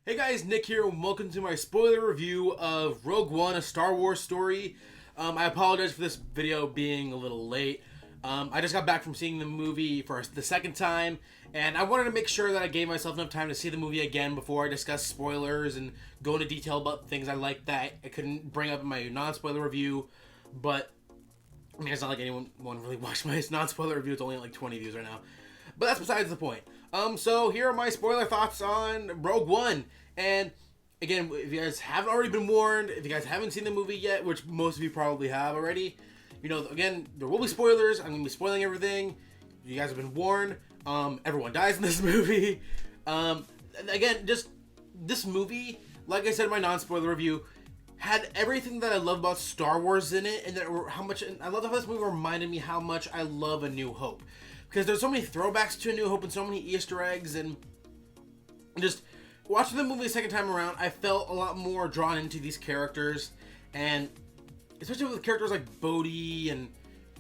Hey guys, Nick here, and welcome to my spoiler review of Rogue One, a Star Wars story. I apologize for this video being a little late. I just got back from seeing the movie for the second time, and I wanted to make sure that I gave myself enough time to see the movie again before I discuss spoilers and go into detail about things I liked that I couldn't bring up in my non-spoiler review. But, I mean, it's not like anyone really watched my non-spoiler review. It's only like 20 views right now. But that's besides the point. So here are my spoiler thoughts on Rogue One. And again, if you guys haven't already been warned, if you guys haven't seen the movie yet, which most of you probably have already, you know, again, there will be spoilers. I'm going to be spoiling everything. You guys have been warned. Everyone dies in this movie. Again, just this movie, like I said in my non-spoiler review, had everything that I love about Star Wars in it, and how much I love how this movie reminded me how much I love A New Hope, because there's so many throwbacks to A New Hope and so many Easter eggs, and just watching the movie the second time around, I felt a lot more drawn into these characters, and especially with characters like Bodhi and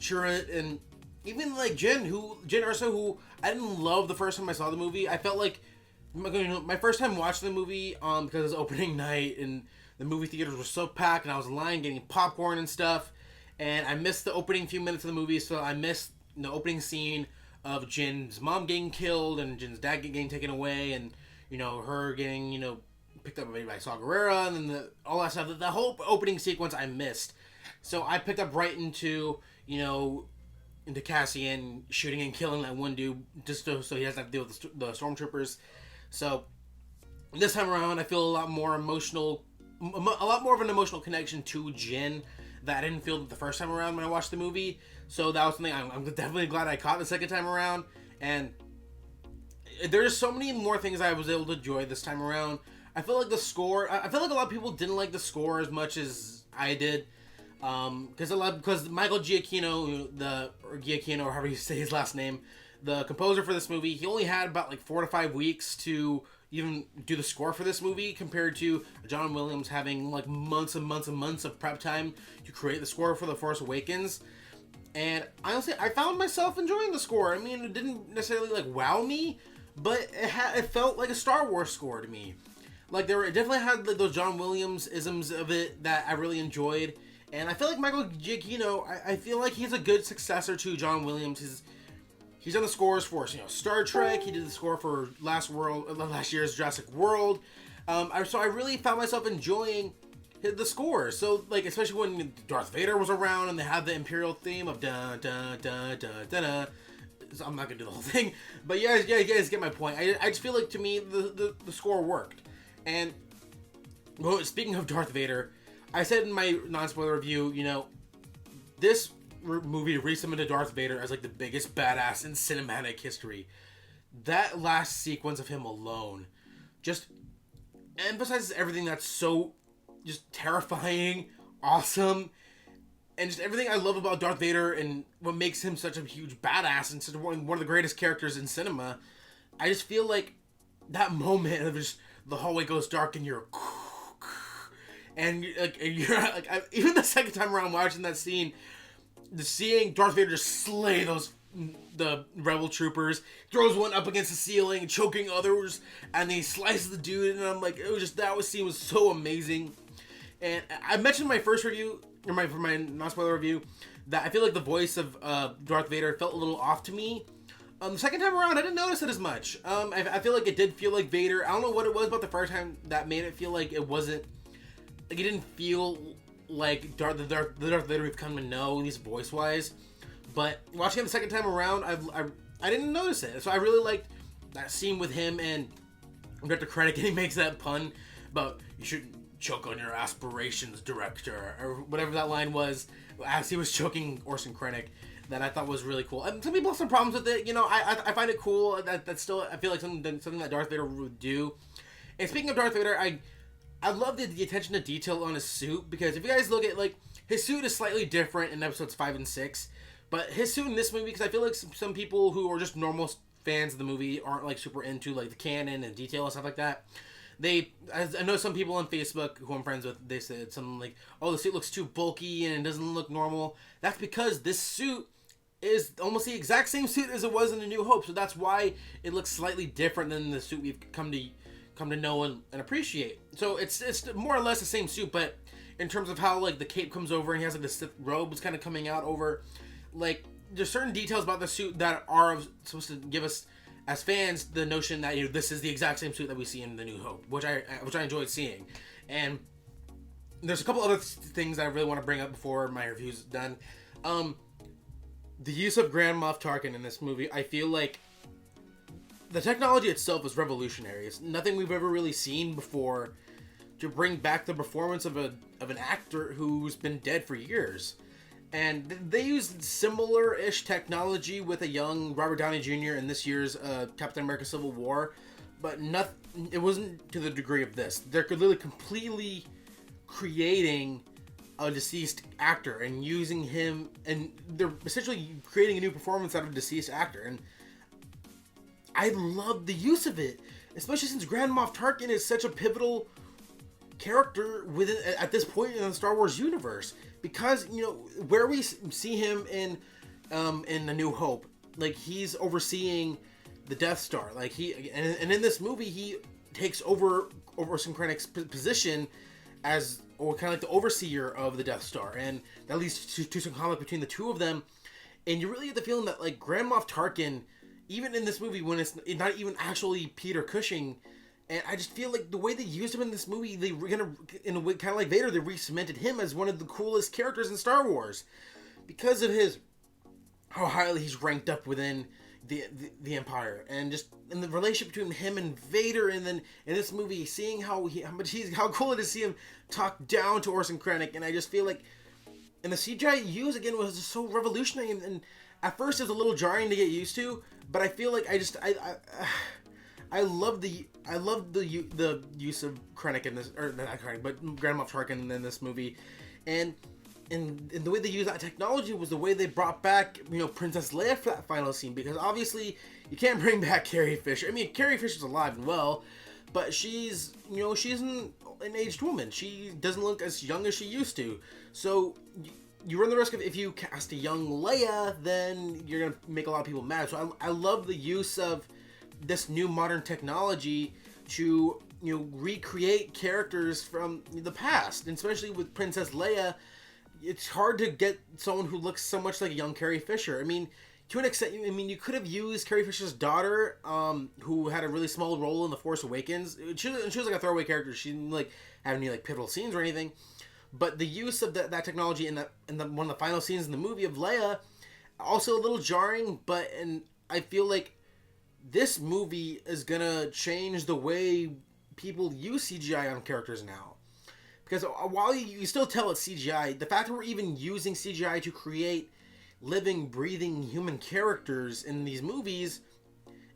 Chirrut, and even like Jyn Erso, who I didn't love the first time I saw the movie. I felt like my first time watching the movie, because it was opening night and the movie theaters were so packed, and I was in line getting popcorn and stuff, and I missed the opening few minutes of the movie, so I missed the opening scene of Jyn's mom getting killed and Jyn's dad getting taken away, and her getting picked up by Saw Gerrera, and then all that stuff. The whole opening sequence I missed, so I picked up right into Cassian shooting and killing that one dude just so he doesn't have to deal with the stormtroopers. So this time around, I feel a lot more of an emotional connection to Jyn that I didn't feel the first time around when I watched the movie. So that was something I'm definitely glad I caught the second time around. And there's so many more things I was able to enjoy this time around. I feel like the score, I feel like a lot of people didn't like the score as much as I did. Because Michael Giacchino, or Giacchino, or however you say his last name, the composer for this movie, he only had about like 4 to 5 weeks to even do the score for this movie, compared to John Williams having like months and months and months of prep time to create the score for The Force Awakens. And honestly, I found myself enjoying the score. I mean, it didn't necessarily like wow me, but it felt like a Star Wars score to me. Like it definitely had like those John Williams isms of it that I really enjoyed. And I feel like Michael Giacchino, I feel like he's a good successor to John Williams. He's done the scores for Star Trek. He did the score for last year's Jurassic World. So I really found myself enjoying the score. So like, especially when Darth Vader was around and they had the Imperial theme of da da da da da da. So I'm not gonna do the whole thing, but you guys get my point. I just feel like, to me, the score worked. And speaking of Darth Vader, I said in my non-spoiler review, this movie re-cemented Darth Vader as like the biggest badass in cinematic history. That last sequence of him alone just emphasizes everything that's so just terrifying, awesome, and just everything I love about Darth Vader and what makes him such a huge badass and such one of the greatest characters in cinema. I just feel like that moment of just the hallway goes dark and you're even the second time around watching that scene, seeing Darth Vader just slay the rebel troopers, throws one up against the ceiling, choking others, and he slices the dude, and I'm like, that scene was so amazing. And I mentioned in my first review, or my non-spoiler review, that I feel like the voice of Darth Vader felt a little off to me. The second time around, I didn't notice it as much. I feel like it did feel like Vader. I don't know what it was about the first time that made it feel like it wasn't, like it didn't feel like the Darth Vader we've come to know, at least voice-wise. But watching it the second time around, I didn't notice it. So I really liked that scene with him and Director Krennic, and he makes that pun about, "You shouldn't choke on your aspirations, director," or whatever that line was, as he was choking Orson Krennic, that I thought was really cool. And some people have some problems with it. I find it cool. That's still, I feel like something that Darth Vader would do. And speaking of Darth Vader, I love the attention to detail on his suit, because if you guys look at, like, his suit is slightly different in episodes 5 and 6, but his suit in this movie, because I feel like some people who are just normal fans of the movie aren't like super into like the canon and detail and stuff like that. I know some people on Facebook who I'm friends with, they said something like, "Oh, the suit looks too bulky and it doesn't look normal." That's because this suit is almost the exact same suit as it was in A New Hope, so that's why it looks slightly different than the suit we've come to come to know and appreciate. So it's more or less the same suit, but in terms of how like the cape comes over and he has like the Sith robes kind of coming out over, like there's certain details about the suit that are supposed to give us as fans the notion that this is the exact same suit that we see in The New Hope, which I enjoyed seeing. And there's a couple other things that I really want to bring up before my review's done. The use of Grand Moff Tarkin in this movie, I feel like the technology itself is revolutionary. It's nothing we've ever really seen before to bring back the performance of an actor who's been dead for years. And they used similar-ish technology with a young Robert Downey Jr. in this year's Captain America Civil War, but it wasn't to the degree of this. They're literally completely creating a deceased actor and using him, and they're essentially creating a new performance out of a deceased actor. And I love the use of it, especially since Grand Moff Tarkin is such a pivotal character at this point in the Star Wars universe, because where we see him in A New Hope, like he's overseeing the Death Star, like and in this movie he takes over Orson Krennic's position as kind of like the overseer of the Death Star, and that leads to some conflict between the two of them. And you really get the feeling that like Grand Moff Tarkin, even in this movie when it's not even actually Peter Cushing, and I just feel like the way they used him in this movie, they were gonna, in a way, kind of like Vader, they re-cemented him as one of the coolest characters in Star Wars because of how highly he's ranked up within the Empire, and just in the relationship between him and Vader. And then in this movie, seeing how cool it is to see him talk down to Orson Krennic. And I just feel like, and the CGI used again was just so revolutionary. And at first it was a little jarring to get used to, but I feel like I love the use of Krennic in this, or not Krennic, but Grand Moff Tarkin in this movie, and the way they used that technology was the way they brought back Princess Leia for that final scene, because obviously you can't bring back Carrie Fisher. I mean, Carrie Fisher's alive and well, but she's an aged woman. She doesn't look as young as she used to, so you run the risk of, if you cast a young Leia, then you're gonna make a lot of people mad. So I love the use of this new modern technology to recreate characters from the past, and especially with Princess Leia, it's hard to get someone who looks so much like a young Carrie Fisher. I mean, to an extent, you could have used Carrie Fisher's daughter, who had a really small role in The Force Awakens. She was like a throwaway character. She didn't like have any like pivotal scenes or anything. But the use of that technology in one of the final scenes in the movie of Leia, also a little jarring. And I feel like this movie is gonna change the way people use CGI on characters now. Because while you still tell it's CGI, the fact that we're even using CGI to create living, breathing human characters in these movies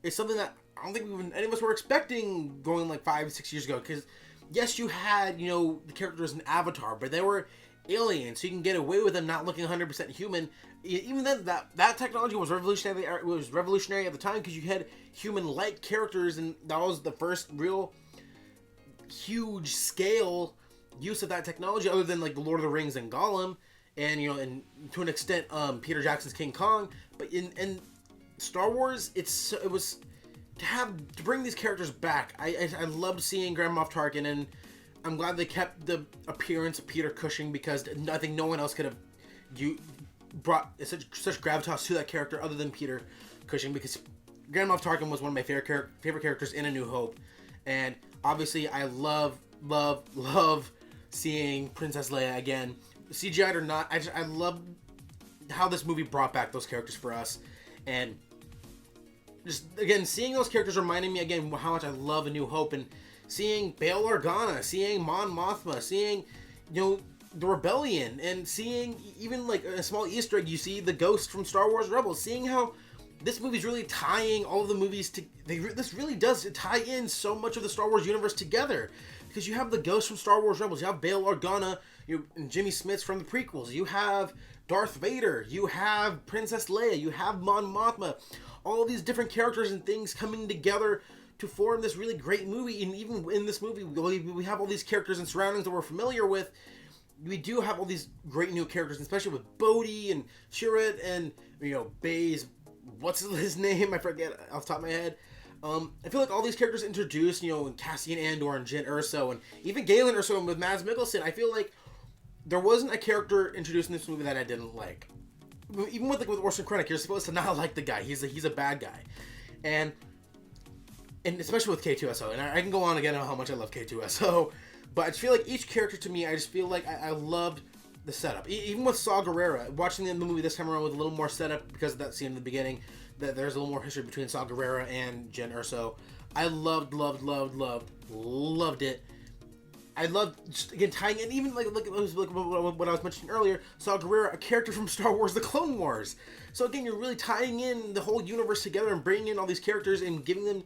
is something that I don't think any of us were expecting going like 5-6 years ago. Because yes, you had the characters in Avatar, but they were aliens, so you can get away with them not looking 100% human. Even then, that technology was revolutionary. It was revolutionary at the time because you had human-like characters, and that was the first real huge scale use of that technology, other than like the Lord of the Rings and Gollum, and and to an extent Peter Jackson's King Kong. But in Star Wars, it was to bring these characters back. I loved seeing Grand Moff Tarkin, and I'm glad they kept the appearance of Peter Cushing, because I think no one else could have brought such gravitas to that character other than Peter Cushing, because Grand Moff Tarkin was one of my favorite characters in A New Hope. And obviously I love seeing Princess Leia again, CGI or not. I love how this movie brought back those characters for us, and just again seeing those characters reminding me again how much I love A New Hope, and seeing Bail Organa, seeing Mon Mothma, seeing the Rebellion, and seeing even like a small Easter egg, you see the Ghost from Star Wars Rebels, seeing how this movie's really tying all of the movies this really does tie in so much of the Star Wars universe together, because you have the Ghost from Star Wars Rebels, you have Bail Organa, and Jimmy Smits from the prequels, you have Darth Vader, you have Princess Leia, you have Mon Mothma, all these different characters and things coming together to form this really great movie. And even in this movie, we have all these characters and surroundings that we're familiar with. We do have all these great new characters, especially with Bodhi and Chirrut and Baze. What's his name? I forget off the top of my head. I feel like all these characters introduced, Cassian Andor and Jyn Erso, and even Galen Erso with Mads Mikkelsen, I feel like there wasn't a character introduced in this movie that I didn't like. Even with Orson Krennic, you're supposed to not like the guy. He's a bad guy, and especially with K2SO. And I can go on again on how much I love K2SO, but I just feel like each character to me, I just feel like I loved the setup. Even with Saw Gerrera, watching the movie this time around with a little more setup because of that scene in the beginning, that there's a little more history between Saw Gerrera and Jyn Erso. I loved it. I loved, just, again, tying in, even like what I was mentioning earlier, Saw Gerrera, a character from Star Wars The Clone Wars. So again, you're really tying in the whole universe together and bringing in all these characters and giving them,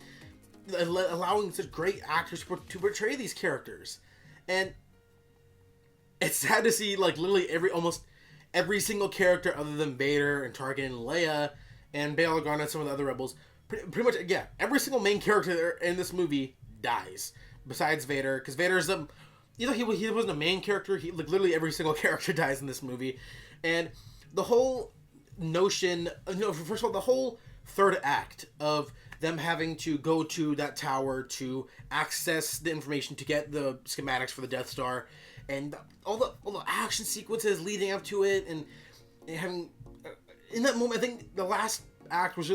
allowing such great actors to portray these characters. And it's sad to see, literally almost every single character other than Vader and Tarkin and Leia and Bail Organa and some of the other rebels, pretty much, yeah, every single main character in this movie dies. Besides Vader, because Vader's he wasn't a main character. He literally every single character dies in this movie, and the whole notion, first of all, the whole third act of them having to go to that tower to access the information to get the schematics for the Death Star, and all the action sequences leading up to it, and having in that moment, I think the last act was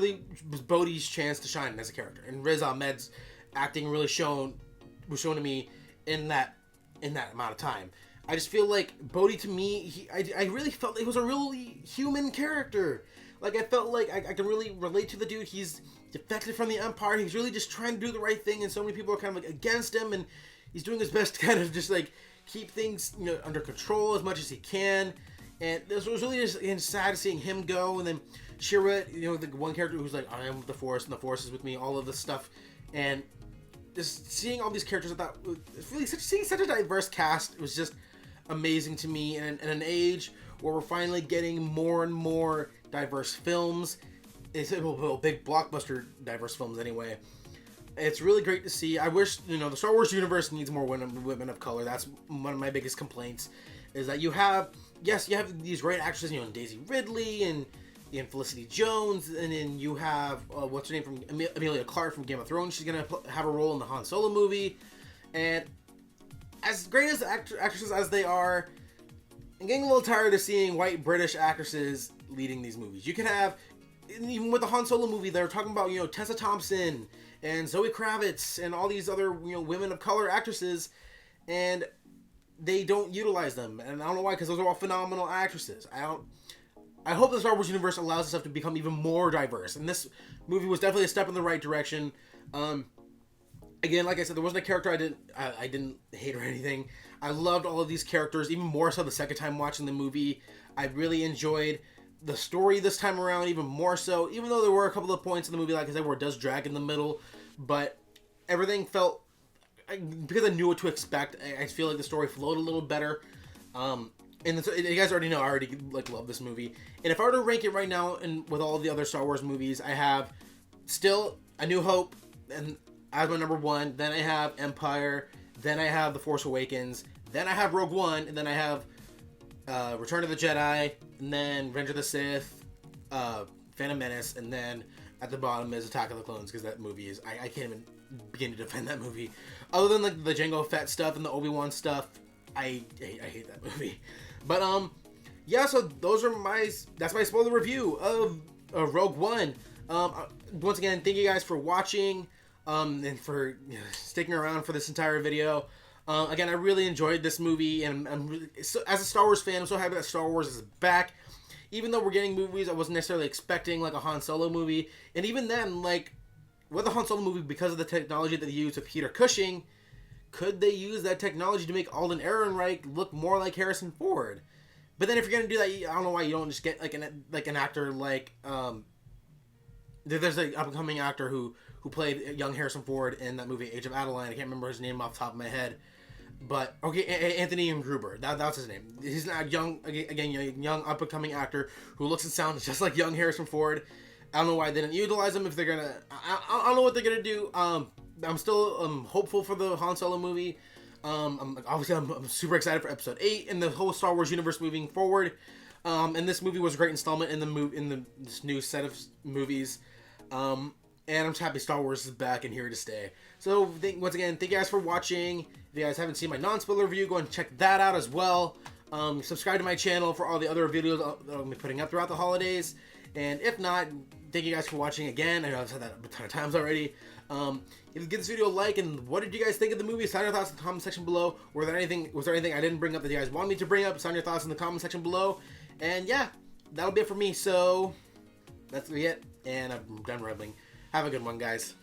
Bodhi's chance to shine as a character, and Riz Ahmed's acting really was shown to me in that amount of time. I just feel like Bodhi, to me, I really felt he was a really human character. I felt like I can really relate to the dude. He's defected from the Empire. He's really just trying to do the right thing, and so many people are kind of against him, and he's doing his best to kind of just keep things under control as much as he can. And this was really just sad seeing him go, and then Shira, the one character who's like, I am the Force, and the Force is with me, all of this stuff, and just seeing all these characters, I thought, really seeing such a diverse cast was just amazing to me. And in an age where we're finally getting more and more diverse films, big blockbuster diverse films anyway, it's really great to see. I wish, the Star Wars universe needs more women of color. That's one of my biggest complaints, is that you have these great actresses, Daisy Ridley and Felicity Jones, and then you have what's her name from Emilia Clarke from Game of Thrones. She's gonna have a role in the Han Solo movie, and as great as actresses as they are, I'm getting a little tired of seeing white British actresses leading these movies. You can have, even with the Han Solo movie, they're talking about Tessa Thompson and Zoe Kravitz and all these other women of color actresses, and they don't utilize them, and I don't know why, because those are all phenomenal actresses. I hope the Star Wars universe allows itself to become even more diverse, and this movie was definitely a step in the right direction. Again, like I said, there wasn't a character I didn't hate or anything. I loved all of these characters, even more so the second time watching the movie. I really enjoyed the story this time around, even more so, even though there were a couple of points in the movie, like I said, where it does drag in the middle, but everything felt, because I knew what to expect, I feel like the story flowed a little better. And you guys already know, I already love this movie. And if I were to rank it right now, and with all the other Star Wars movies, I have still A New Hope, and as my number one. Then I have Empire. Then I have The Force Awakens. Then I have Rogue One, and then I have Return of the Jedi, and then Revenge of the Sith, Phantom Menace, and then at the bottom is Attack of the Clones, because that movie is I can't even begin to defend that movie. Other than the Jango Fett stuff and the Obi-Wan stuff, I hate that movie. But yeah, so that's my spoiler review of Rogue One. Once again, thank you guys for watching, and for sticking around for this entire video. Again, I really enjoyed this movie, and as a Star Wars fan, I'm so happy that Star Wars is back. Even though we're getting movies I wasn't necessarily expecting, like a Han Solo movie, and even then, with the Han Solo movie, because of the technology that they used with Peter Cushing, could they use that technology to make Alden Ehrenreich look more like Harrison Ford? But then if you're gonna do that, I don't know why you don't just get an actor there's an up-and-coming actor who played young Harrison Ford in that movie Age of Adeline. I can't remember his name off the top of my head, but okay, Anthony M. Gruber. That's his name. He's not young up-and-coming actor who looks and sounds just like young Harrison Ford. I don't know why they didn't utilize him. If they're gonna, I don't know what they're gonna do. I'm still hopeful for the Han Solo movie. I'm super excited for Episode 8 and the whole Star Wars universe moving forward. And this movie was a great installment in this new set of movies. And I'm just happy Star Wars is back and here to stay. So, once again, thank you guys for watching. If you guys haven't seen my non-spoiler review, go and check that out as well. Subscribe to my channel for all the other videos that I'll be putting up throughout the holidays. And if not, thank you guys for watching again. I know I've said that a ton of times already. If you give this video a like, and what did you guys think of the movie? Sign your thoughts in the comment section below. Was there anything I didn't bring up that you guys want me to bring up? Sign your thoughts in the comment section below. And yeah, that'll be it for me. So that's it. And I'm done rambling. Have a good one, guys.